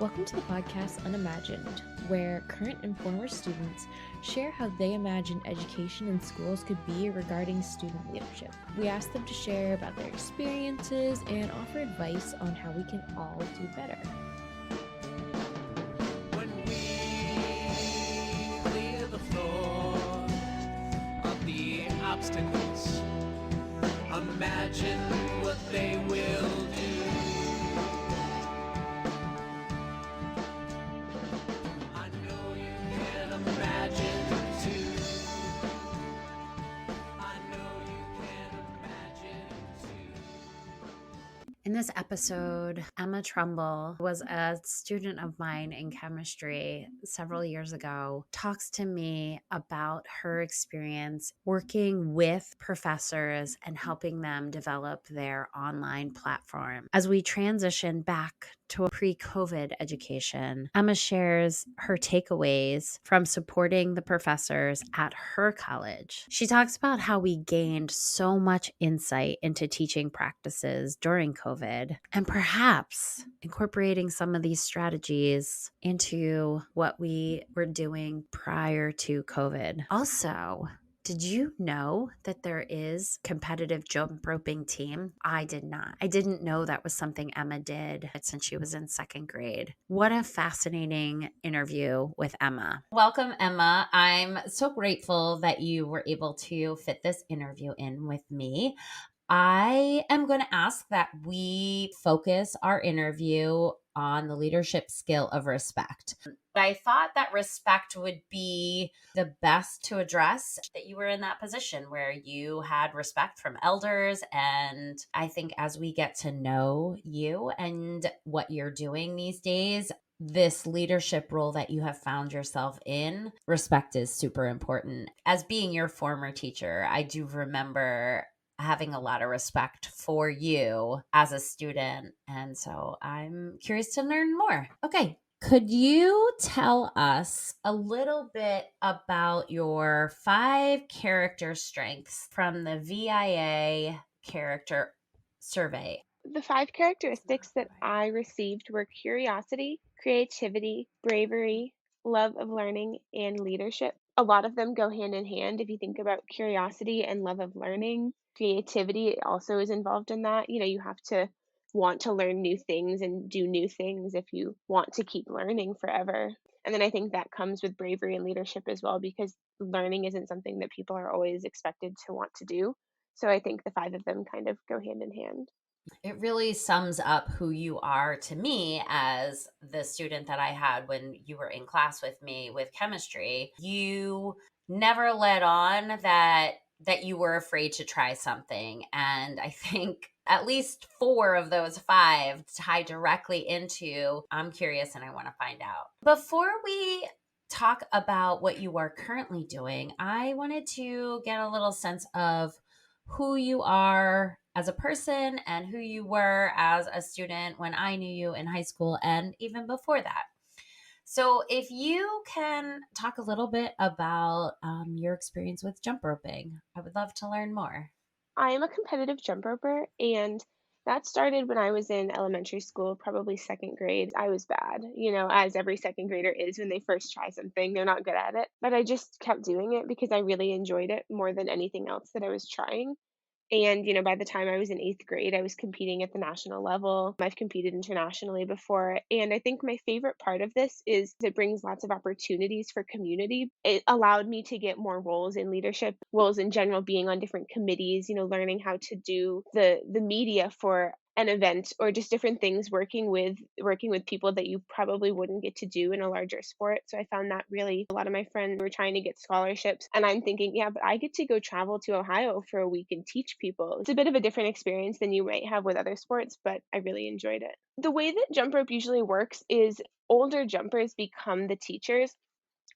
Welcome to the podcast Unimagined, where current and former students share how they imagine education in schools could be regarding student leadership. We ask them to share about their experiences and offer advice on how we can all do better. When we clear the floor of the obstacles, imagine what they will do. I know you can imagine too. I know you can imagine too. In this episode, Emma Trumbull was a student of mine in chemistry several years ago, talks to me about her experience working with professors and helping them develop their online platform. As we transition back to a pre-COVID education, Emma shares her takeaways from supporting the professors at her college. She talks about how we gained so much insight into teaching practices during COVID and perhaps incorporating some of these strategies into what we were doing prior to COVID. Also, did you know that there is competitive jump roping team? I did not. I didn't know that was something Emma did since she was in second grade. What a fascinating interview with Emma. Welcome, Emma. I'm so grateful that you were able to fit this interview in with me. I am going to ask that we focus our interview on the leadership skill of respect. I thought that respect would be the best to address that you were in that position where you had respect from elders. And I think as we get to know you and what you're doing these days, this leadership role that you have found yourself in, respect is super important. As being your former teacher, I do remember having a lot of respect for you as a student. And so I'm curious to learn more. Okay. Could you tell us a little bit about your 5 character strengths from the VIA character survey? The 5 characteristics that I received were curiosity, creativity, bravery, love of learning, and leadership. A lot of them go hand in hand. If you think about curiosity and love of learning, creativity also is involved in that. You have to want to learn new things and do new things if you want to keep learning forever. And then I think that comes with bravery and leadership as well, because learning isn't something that people are always expected to want to do. So I think the 5 of them kind of go hand in hand. It really sums up who you are to me as the student that I had when you were in class with me with chemistry. You never let on that you were afraid to try something. And I think at least 4 of those 5 tie directly into I'm curious and I want to find out. Before we talk about what you are currently doing, I wanted to get a little sense of who you are as a person and who you were as a student when I knew you in high school and even before that. So if you can talk a little bit about your experience with jump roping, I would love to learn more. I am a competitive jump roper, and that started when I was in elementary school, probably second grade. I was bad, as every second grader is when they first try something. They're not good at it. But I just kept doing it because I really enjoyed it more than anything else that I was trying. And, by the time I was in 8th grade, I was competing at the national level. I've competed internationally before. And I think my favorite part of this is it brings lots of opportunities for community. It allowed me to get more roles in leadership, roles in general, being on different committees, learning how to do the media for an event, or just different things, working with people that you probably wouldn't get to do in a larger sport. So I found that really, a lot of my friends were trying to get scholarships, and I'm thinking, yeah, but I get to go travel to Ohio for a week and teach people. It's a bit of a different experience than you might have with other sports, but I really enjoyed it. The way that jump rope usually works is older jumpers become the teachers.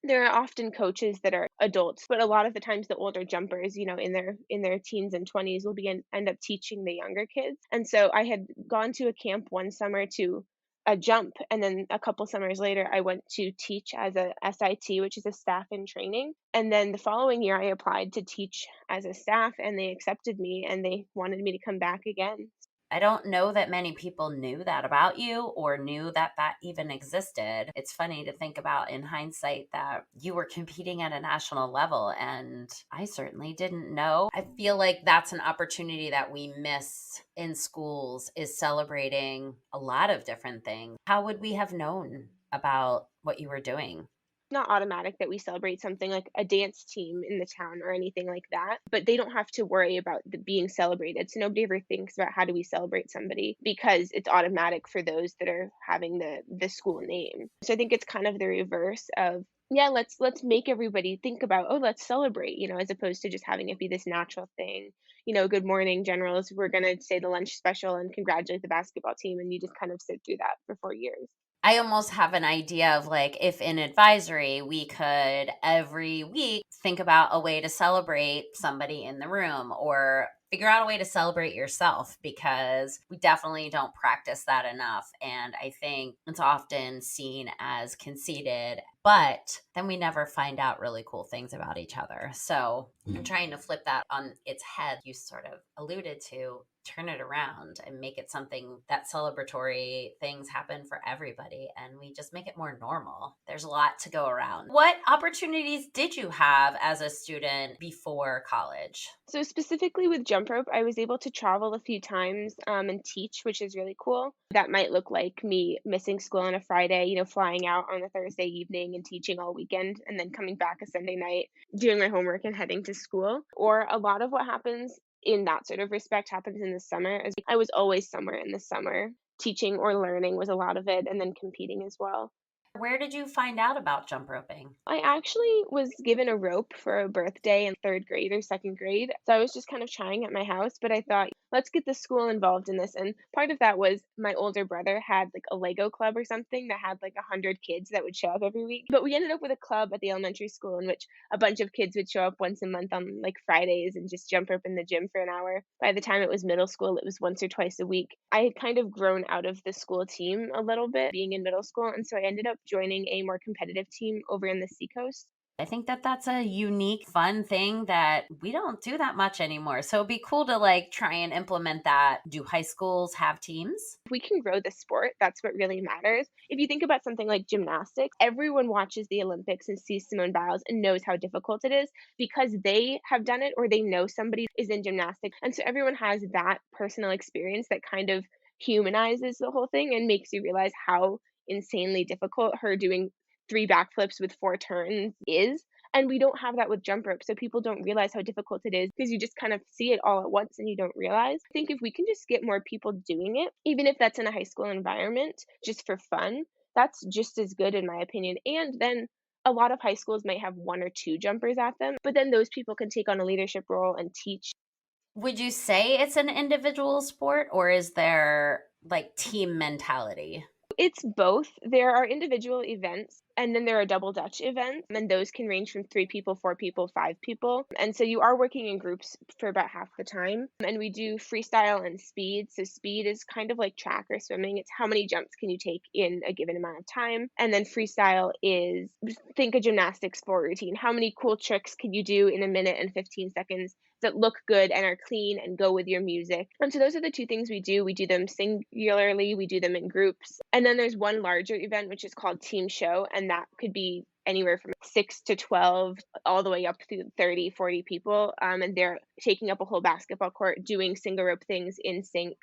There are often coaches that are adults, but a lot of the times the older jumpers, in their teens and 20s, will end up teaching the younger kids. And so I had gone to a camp one summer to a jump, and then a couple summers later I went to teach as a SIT, which is a staff in training. And then the following year I applied to teach as a staff, and they accepted me and they wanted me to come back again. I don't know that many people knew that about you or knew that that even existed. It's funny to think about in hindsight that you were competing at a national level, and I certainly didn't know. I feel like that's an opportunity that we miss in schools, is celebrating a lot of different things. How would we have known about what you were doing? Not automatic that we celebrate something like a dance team in the town or anything like that, but they don't have to worry about being celebrated. So nobody ever thinks about how do we celebrate somebody because it's automatic for those that are having the school name. So I think it's kind of the reverse of, yeah, let's make everybody think about, oh, let's celebrate, as opposed to just having it be this natural thing. Good morning, generals. We're gonna say the lunch special and congratulate the basketball team, and you just kind of sit through that for 4 years. I almost have an idea of like if in advisory we could every week think about a way to celebrate somebody in the room or figure out a way to celebrate yourself, because we definitely don't practice that enough. And I think it's often seen as conceited, but then we never find out really cool things about each other. So I'm trying to flip that on its head. You sort of alluded to turn it around and make it something that celebratory things happen for everybody and we just make it more normal. There's a lot to go around. What opportunities did you have as a student before college? So specifically with jump rope, I was able to travel a few times and teach, which is really cool. That might look like me missing school on a Friday, flying out on a Thursday evening and teaching all weekend, and then coming back a Sunday night, doing my homework and heading to school. Or a lot of what happens in that sort of respect happens in the summer. As I was always somewhere in the summer. Teaching or learning was a lot of it, and then competing as well. Where did you find out about jump roping? I actually was given a rope for a birthday in 3rd grade or 2nd grade. So I was just kind of trying at my house, but I thought, let's get the school involved in this. And part of that was my older brother had like a Lego club or something that had like 100 kids that would show up every week. But we ended up with a club at the elementary school in which a bunch of kids would show up once a month on like Fridays and just jump rope in the gym for an hour. By the time it was middle school, it was once or twice a week. I had kind of grown out of the school team a little bit being in middle school. And so I ended up joining a more competitive team over in the Seacoast. I think that that's a unique, fun thing that we don't do that much anymore. So it'd be cool to like try and implement that. Do high schools have teams? If we can grow the sport, that's what really matters. If you think about something like gymnastics, everyone watches the Olympics and sees Simone Biles and knows how difficult it is because they have done it or they know somebody is in gymnastics. And so everyone has that personal experience that kind of humanizes the whole thing and makes you realize how insanely difficult her doing 3 backflips with 4 turns is. And we don't have that with jump rope, so people don't realize how difficult it is because you just kind of see it all at once and you don't realize. I think if we can just get more people doing it, even if that's in a high school environment, just for fun, that's just as good in my opinion. And then a lot of high schools might have 1 or 2 jumpers at them, but then those people can take on a leadership role and teach. Would you say it's an individual sport or is there like team mentality? It's both. There are individual events and then there are double dutch events, and those can range from 3 people, 4 people, 5 people. And so you are working in groups for about half the time. And we do freestyle and speed. So speed is kind of like track or swimming. It's how many jumps can you take in a given amount of time. And then freestyle is, think a gymnastics sport routine. How many cool tricks can you do in a minute and 15 seconds that look good and are clean and go with your music. And so those are the 2 things we do. We do them singularly, we do them in groups. And then there's one larger event, which is called Team Show. And that could be anywhere from 6 to 12, all the way up to 30, 40 people. And they're taking up a whole basketball court, doing single rope things in sync.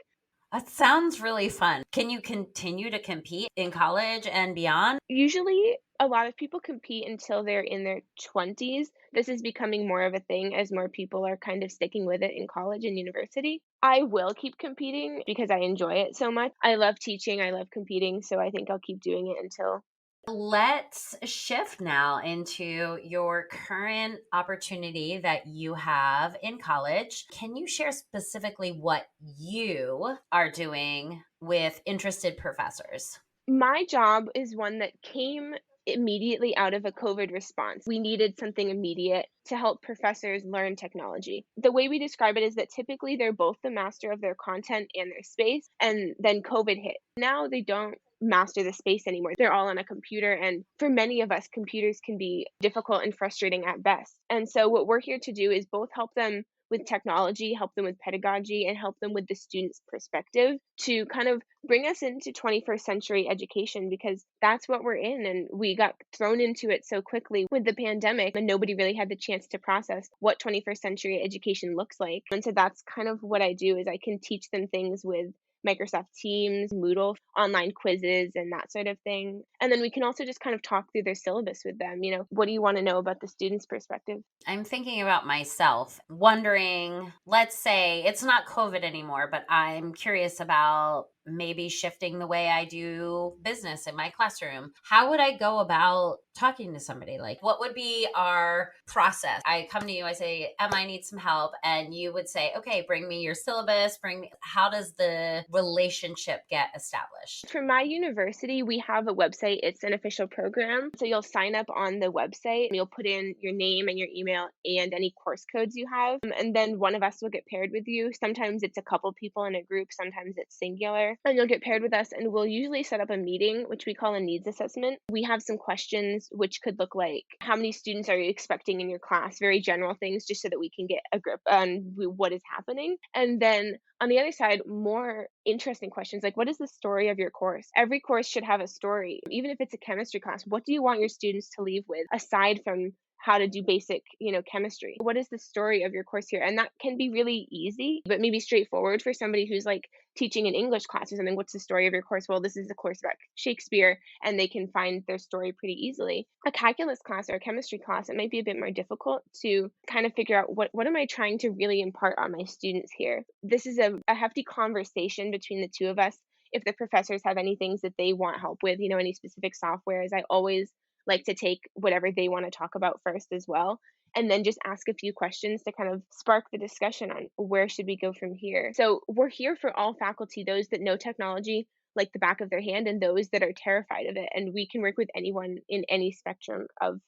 That sounds really fun. Can you continue to compete in college and beyond? Usually, a lot of people compete until they're in their 20s. This is becoming more of a thing as more people are kind of sticking with it in college and university. I will keep competing because I enjoy it so much. I love teaching, I love competing, so I think I'll keep doing it until. Let's shift now into your current opportunity that you have in college. Can you share specifically what you are doing with interested professors? My job is one that came immediately out of a COVID response. We needed something immediate to help professors learn technology. The way we describe it is that typically they're both the master of their content and their space, and then COVID hit. Now they don't master the space anymore. They're all on a computer, and for many of us, computers can be difficult and frustrating at best. And so what we're here to do is both help them with technology, help them with pedagogy, and help them with the student's perspective to kind of bring us into 21st century education, because that's what we're in. And we got thrown into it so quickly with the pandemic, and nobody really had the chance to process what 21st century education looks like. And so that's kind of what I do, is I can teach them things with Microsoft Teams, Moodle, online quizzes, and that sort of thing. And then we can also just kind of talk through their syllabus with them. What do you want to know about the student's perspective? I'm thinking about myself, wondering, let's say it's not COVID anymore, but I'm curious about maybe shifting the way I do business in my classroom. How would I go about talking to somebody? Like, what would be our process? I come to you, I say, Emma, I need some help. And you would say, okay, bring me your syllabus, how does the relationship get established? For my university, we have a website. It's an official program. So you'll sign up on the website and you'll put in your name and your email and any course codes you have. And then one of us will get paired with you. Sometimes it's a couple people in a group, sometimes it's singular. And you'll get paired with us, and we'll usually set up a meeting, which we call a needs assessment. We have some questions which could look like, how many students are you expecting in your class? Very general things, just so that we can get a grip on what is happening. And then on the other side, more interesting questions like, what is the story of your course? Every course should have a story. Even if it's a chemistry class, what do you want your students to leave with aside from how to do basic, chemistry? What is the story of your course here? And that can be really easy, but maybe straightforward for somebody who's like teaching an English class or something. What's the story of your course? Well, this is a course about Shakespeare, and they can find their story pretty easily. A calculus class or a chemistry class, it might be a bit more difficult to kind of figure out what am I trying to really impart on my students here. This is a hefty conversation between the two of us. If the professors have any things that they want help with, any specific softwares, I always like to take whatever they want to talk about first as well, and then just ask a few questions to kind of spark the discussion on where should we go from here. So we're here for all faculty, those that know technology like the back of their hand and those that are terrified of it, and we can work with anyone in any spectrum of.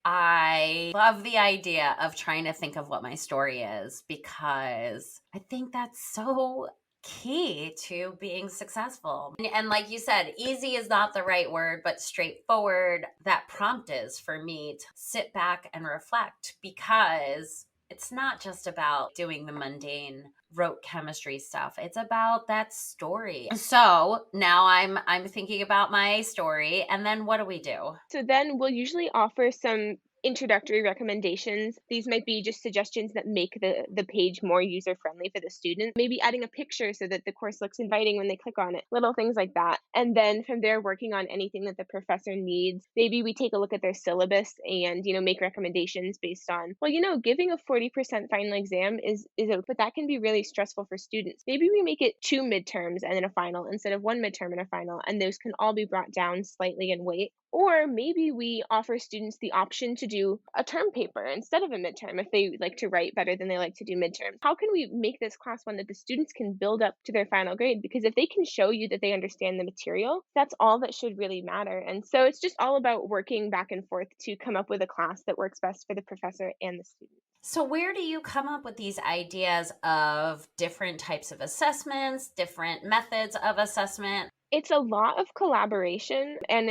I love the idea of trying to think of what my story is, because I think that's so key to being successful. And like you said, easy is not the right word, but straightforward. That prompt is for me to sit back and reflect, because it's not just about doing the mundane rote chemistry stuff. It's about that story. So now I'm thinking about my story, and then what do we do? So then we'll usually offer some introductory recommendations. These might be just suggestions that make the page more user friendly for the student. Maybe adding a picture so that the course looks inviting when they click on it. Little things like that. And then from there, working on anything that the professor needs. Maybe we take a look at their syllabus and, make recommendations based on, well, giving a 40% final exam but that can be really stressful for students. Maybe we make it 2 midterms and then a final instead of 1 midterm and a final, and those can all be brought down slightly in weight. Or maybe we offer students the option to do a term paper instead of a midterm if they like to write better than they like to do midterms. How can we make this class one that the students can build up to their final grade? Because if they can show you that they understand the material, that's all that should really matter. And so it's just all about working back and forth to come up with a class that works best for the professor and the student. So, where do you come up with these ideas of different types of assessments, different methods of assessment? It's a lot of collaboration, and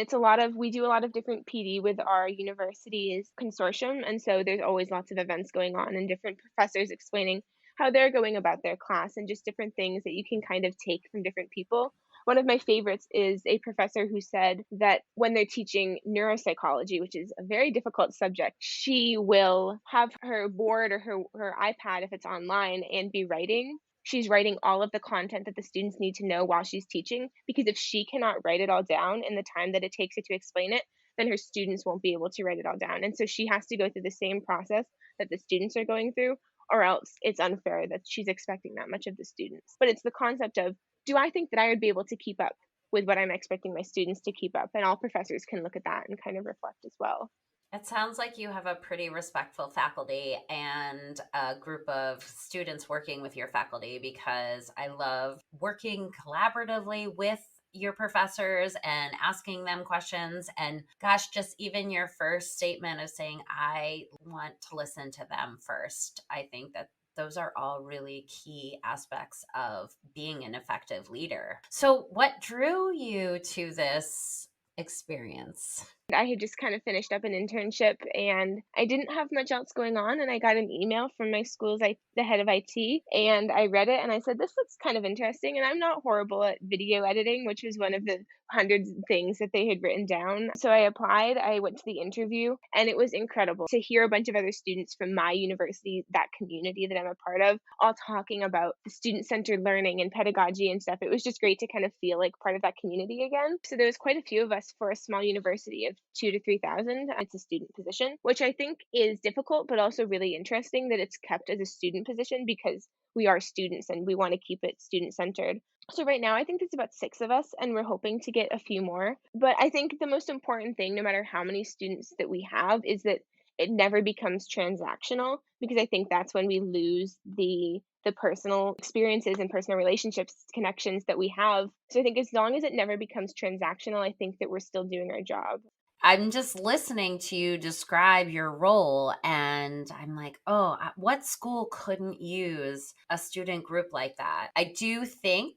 we do a lot of different PD with our university's consortium. And so there's always lots of events going on and different professors explaining how they're going about their class and just different things that you can kind of take from different people. One of my favorites is a professor who said that when they're teaching neuropsychology, which is a very difficult subject, she will have her board or her iPad, if it's online, and be writing. She's writing all of the content that the students need to know while she's teaching, because if she cannot write it all down in the time that it takes her to explain it, then her students won't be able to write it all down. And so she has to go through the same process that the students are going through, or else it's unfair that she's expecting that much of the students. But it's the concept of, do I think that I would be able to keep up with what I'm expecting my students to keep up? And all professors can look at that and kind of reflect as well. It sounds like you have a pretty respectful faculty and a group of students working with your faculty, because I love working collaboratively with your professors and asking them questions. And gosh, just even your first statement of saying, I want to listen to them first. I think that those are all really key aspects of being an effective leader. So, what drew you to this experience? I had just kind of finished up an internship and I didn't have much else going on. And I got an email from my school's the head of IT, and I read it and I said, this looks kind of interesting. And I'm not horrible at video editing, which was one of the hundreds of things that they had written down. So I applied, I went to the interview, and it was incredible to hear a bunch of other students from my university, that community that I'm a part of, all talking about the student-centered learning and pedagogy and stuff. It was just great to kind of feel like part of that community again. So there was quite a few of us for a small university of 2 to 3,000. It's a student position, which I think is difficult, but also really interesting that it's kept as a student position because we are students and we want to keep it student centered. So right now, I think there's about 6 of us, and we're hoping to get a few more. But I think the most important thing, no matter how many students that we have, is that it never becomes transactional, because I think that's when we lose the personal experiences and personal relationships, connections that we have. So I think as long as it never becomes transactional, I think that we're still doing our job. I'm just listening to you describe your role, and I'm like, oh, what school couldn't use a student group like that? I do think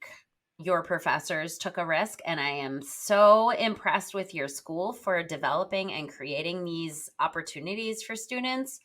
your professors took a risk, and I am so impressed with your school for developing and creating these opportunities for students.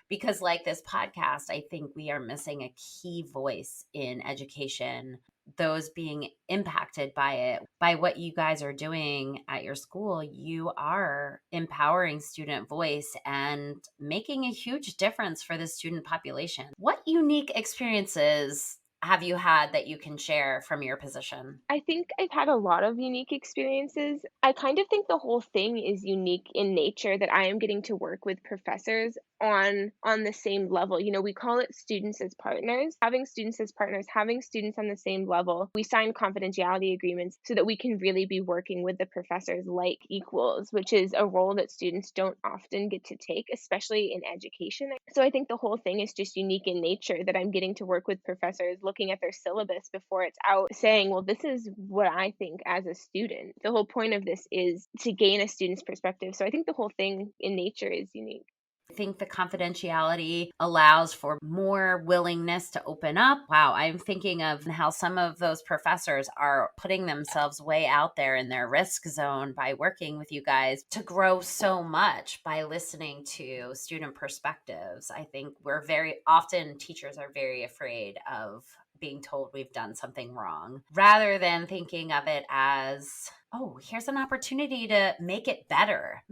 Because, like this podcast, I think we are missing a key voice in education, those being impacted by it. By what you guys are doing at your school, you are empowering student voice and making a huge difference for the student population. What unique experiences have you had that you can share from your position? I think I've had a lot of unique experiences. I kind of think the whole thing is unique in nature, that I am getting to work with professors on the same level. You know, we call it students as partners. Having students as partners, having students on the same level. We sign confidentiality agreements so that we can really be working with the professors like equals, which is a role that students don't often get to take, especially in education. So I think the whole thing is just unique in nature, that I'm getting to work with professors, looking at their syllabus before it's out, saying, well, this is what I think as a student. The whole point of this is to gain a student's perspective. So I think the whole thing in nature is unique. I think the confidentiality allows for more willingness to open up. Wow, I'm thinking of how some of those professors are putting themselves way out there in their risk zone by working with you guys to grow so much by listening to student perspectives. I think teachers are very afraid of being told we've done something wrong, rather than thinking of it as, oh, here's an opportunity to make it better,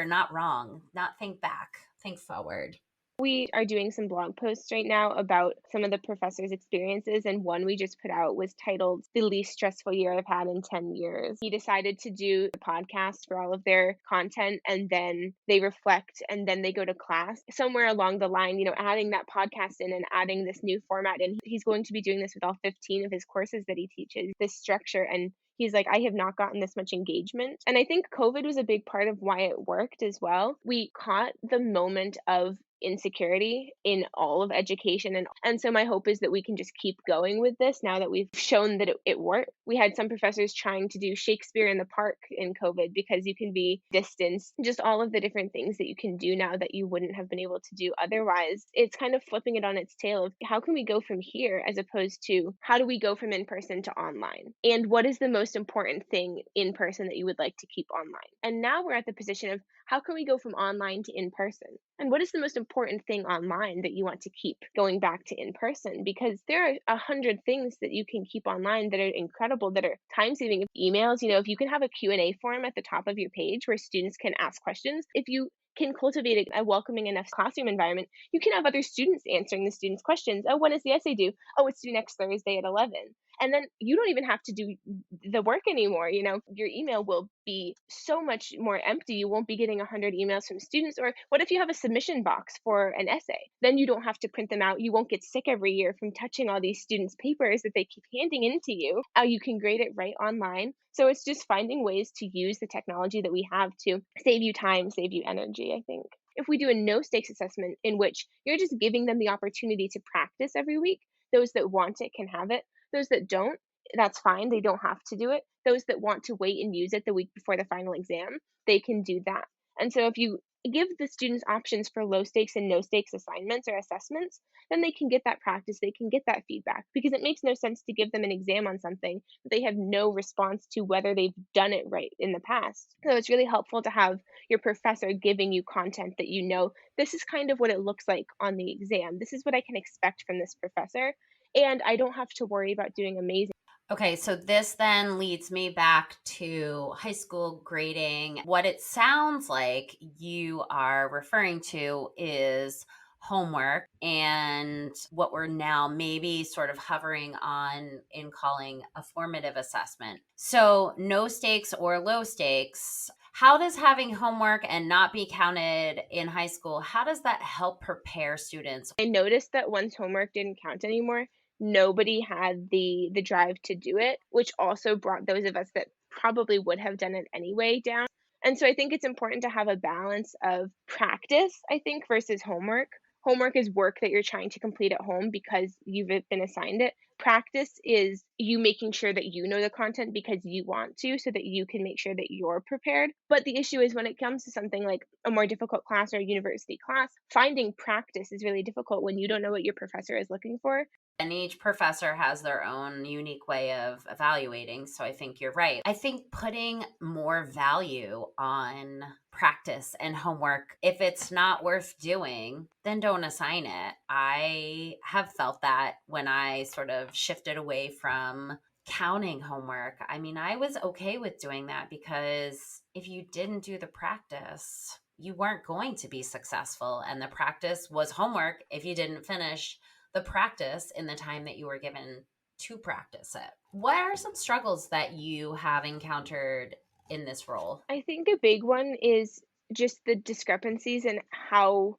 not wrong, not think back, think forward. We are doing some blog posts right now about some of the professors' experiences, and one we just put out was titled "The Least Stressful Year I've Had in 10 Years." He decided to do a podcast for all of their content, and then they reflect, and then they go to class. Somewhere along the line, you know, adding that podcast in and adding this new format, and he's going to be doing this with all 15 of his courses that he teaches, this structure. And he's like, I have not gotten this much engagement. And I think COVID was a big part of why it worked as well. We caught the moment of insecurity in all of education, and so my hope is that we can just keep going with this now that we've shown that it worked. We had some professors trying to do Shakespeare in the park in COVID because you can be distanced, just all of the different things that you can do now that you wouldn't have been able to do otherwise. It's kind of flipping it on its tail of how can we go from here, as opposed to how do we go from in person to online, and what is the most important thing in person that you would like to keep online. And now we're at the position of how can we go from online to in person? And what is the most important thing online that you want to keep going back to in person? Because there are 100 things that you can keep online that are incredible, that are time saving. Emails, you know, if you can have a Q&A form at the top of your page where students can ask questions, if you can cultivate a welcoming enough classroom environment, you can have other students answering the students' questions. Oh, when is the essay due? Oh, it's due next Thursday at 11. And then you don't even have to do the work anymore. You know, your email will be so much more empty. You won't be getting 100 emails from students. Or what if you have a submission box for an essay? Then you don't have to print them out. You won't get sick every year from touching all these students' papers that they keep handing into you. You can grade it right online. So it's just finding ways to use the technology that we have to save you time, save you energy, I think. If we do a no stakes assessment in which you're just giving them the opportunity to practice every week, those that want it can have it. Those that don't, that's fine. They don't have to do it. Those that want to wait and use it the week before the final exam, they can do that. And so if you give the students options for low stakes and no stakes assignments or assessments, then they can get that practice, they can get that feedback, because it makes no sense to give them an exam on something that they have no response to whether they've done it right in the past. So it's really helpful to have your professor giving you content that you know, this is kind of what it looks like on the exam. This is what I can expect from this professor, and I don't have to worry about doing amazing. Okay, so this then leads me back to high school grading. What it sounds like you are referring to is homework and what we're now maybe sort of hovering on in calling a formative assessment. So, no stakes or low stakes. How does having homework and not be counted in high school, how does that help prepare students? I noticed that once homework didn't count anymore, nobody had the drive to do it, which also brought those of us that probably would have done it anyway down. And so I think it's important to have a balance of practice, I think, versus homework. Homework is work that you're trying to complete at home because you've been assigned it. Practice is you making sure that you know the content because you want to, so that you can make sure that you're prepared. But the issue is when it comes to something like a more difficult class or a university class, finding practice is really difficult when you don't know what your professor is looking for. And each professor has their own unique way of evaluating. So I think you're right. I think putting more value on practice and homework, if it's not worth doing, then don't assign it. I have felt that when I sort of shifted away from counting homework. I mean, I was okay with doing that because if you didn't do the practice, you weren't going to be successful. And the practice was homework if you didn't finish the practice in the time that you were given to practice it. What are some struggles that you have encountered in this role? I think a big one is just the discrepancies in how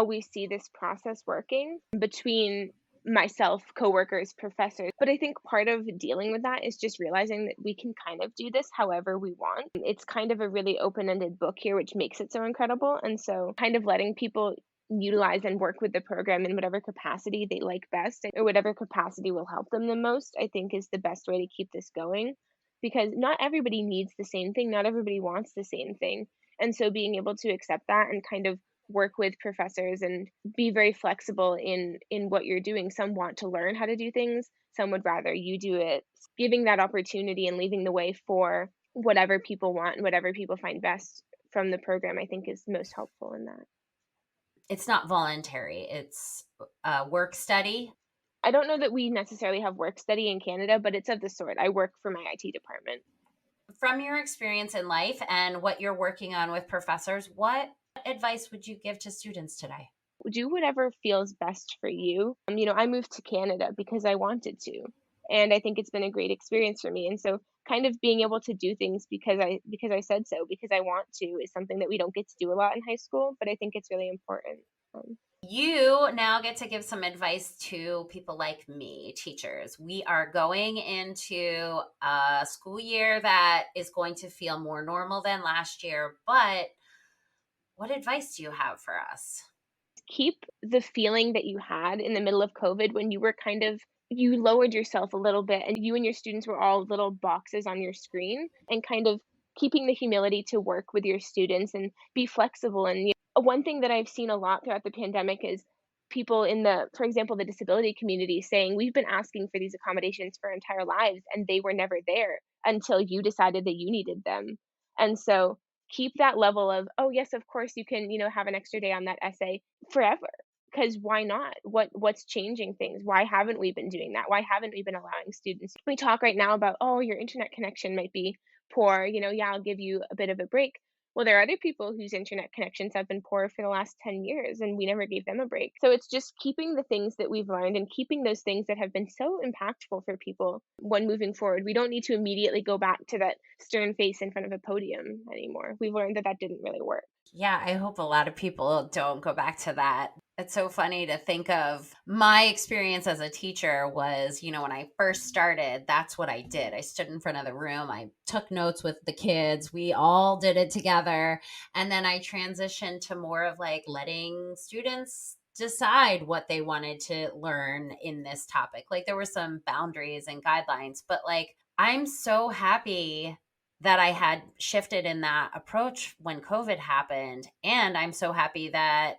we see this process working between myself, coworkers, professors. But I think part of dealing with that is just realizing that we can kind of do this however we want. It's kind of a really open-ended book here, which makes it so incredible. And so kind of letting people utilize and work with the program in whatever capacity they like best or whatever capacity will help them the most, I think is the best way to keep this going, because not everybody needs the same thing, not everybody wants the same thing. And so being able to accept that and kind of work with professors and be very flexible in what you're doing. Some want to learn how to do things, some would rather you do it. Giving that opportunity and leaving the way for whatever people want and whatever people find best from the program, I think is most helpful in that. It's not voluntary, it's work study. I don't know that we necessarily have work study in Canada, but it's of the sort. I work for my IT department. From your experience in life and what you're working on with professors, what advice would you give to students today? Do whatever feels best for you. I moved to Canada because I wanted to, and I think it's been a great experience for me. And so, kind of being able to do things because I said so, because I want to, is something that we don't get to do a lot in high school, but I think it's really important. You now get to give some advice to people like me, teachers. We are going into a school year that is going to feel more normal than last year, but what advice do you have for us? Keep the feeling that you had in the middle of COVID when you were kind of you lowered yourself a little bit and you and your students were all little boxes on your screen, and kind of keeping the humility to work with your students and be flexible. And one thing that I've seen a lot throughout the pandemic is people in for example, the disability community saying, we've been asking for these accommodations for our entire lives and they were never there until you decided that you needed them. And so keep that level of, oh yes, of course you can, have an extra day on that essay forever. Because why not? What's changing things? Why haven't we been doing that? Why haven't we been allowing students? We talk right now about, oh, your internet connection might be poor. Yeah, I'll give you a bit of a break. Well, there are other people whose internet connections have been poor for the last 10 years, and we never gave them a break. So it's just keeping the things that we've learned and keeping those things that have been so impactful for people when moving forward. We don't need to immediately go back to that stern face in front of a podium anymore. We've learned that that didn't really work. Yeah, I hope a lot of people don't go back to that. It's so funny to think of my experience as a teacher was, when I first started, that's what I did. I stood in front of the room. I took notes with the kids. We all did it together. And then I transitioned to more of like letting students decide what they wanted to learn in this topic. Like there were some boundaries and guidelines, but like I'm so happy that I had shifted in that approach when COVID happened. And I'm so happy that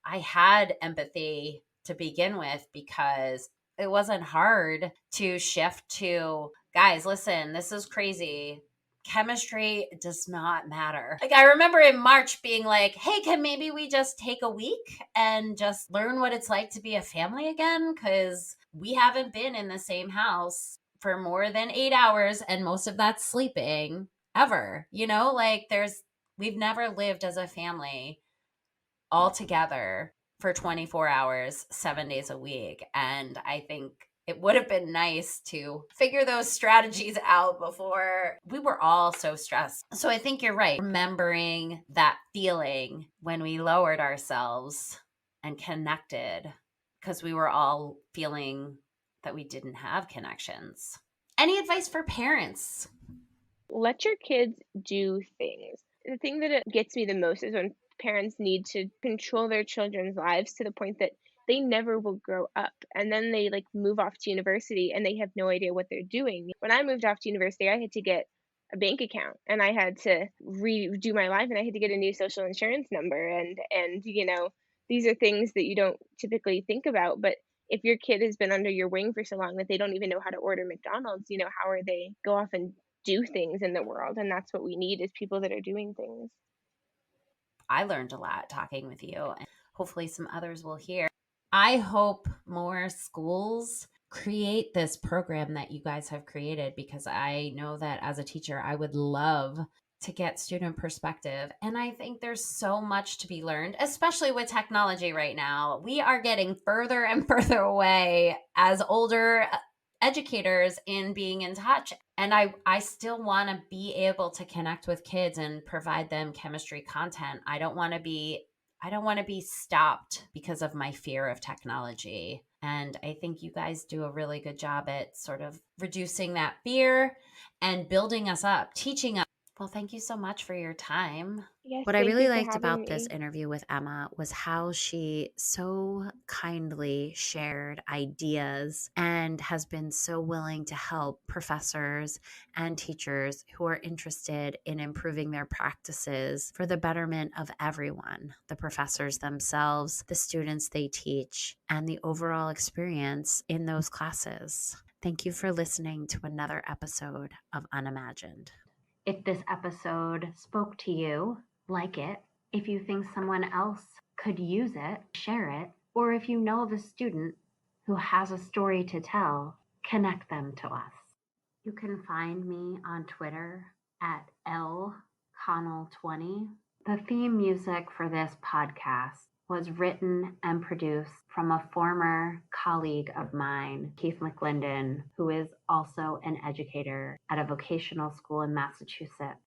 I had empathy to begin with, because it wasn't hard to shift to, guys, listen, this is crazy. Chemistry does not matter. Like, I remember in March being like, hey, can maybe we just take a week and just learn what it's like to be a family again? Because we haven't been in the same house for more than 8 hours, and most of that's sleeping ever. Like, we've never lived as a family all together for 24 hours, 7 days a week. And I think it would have been nice to figure those strategies out before we were all so stressed. So I think you're right. Remembering that feeling when we lowered ourselves and connected, because we were all feeling that we didn't have connections. Any advice for parents? Let your kids do things. The thing that it gets me the most is when parents need to control their children's lives to the point that they never will grow up. And then they like move off to university and they have no idea what they're doing. When I moved off to university, I had to get a bank account and I had to redo my life and I had to get a new social insurance number and these are things that you don't typically think about, but if your kid has been under your wing for so long that they don't even know how to order McDonald's, how are they go off and do things in the world? And that's what we need is people that are doing things. I learned a lot talking with you, and hopefully some others will hear. I hope more schools create this program that you guys have created, because I know that as a teacher, I would love to get student perspective. And I think there's so much to be learned, especially with technology right now. We are getting further and further away as older educators in being in touch. And I still want to be able to connect with kids and provide them chemistry content. I don't want to be stopped because of my fear of technology. And I think you guys do a really good job at sort of reducing that fear and building us up, teaching us. Well, thank you so much for your time. Yes, What I thank really you for liked having about this me. interview with Emma was how she so kindly shared ideas and has been so willing to help professors and teachers who are interested in improving their practices for the betterment of everyone, the professors themselves, the students they teach, and the overall experience in those classes. Thank you for listening to another episode of Unimagined. If this episode spoke to you, like it. If you think someone else could use it, share it. Or if you know of a student who has a story to tell, connect them to us. You can find me on Twitter at lconnell20. The theme music for this podcast was written and produced from a former colleague of mine, Keith McLendon, who is also an educator at a vocational school in Massachusetts.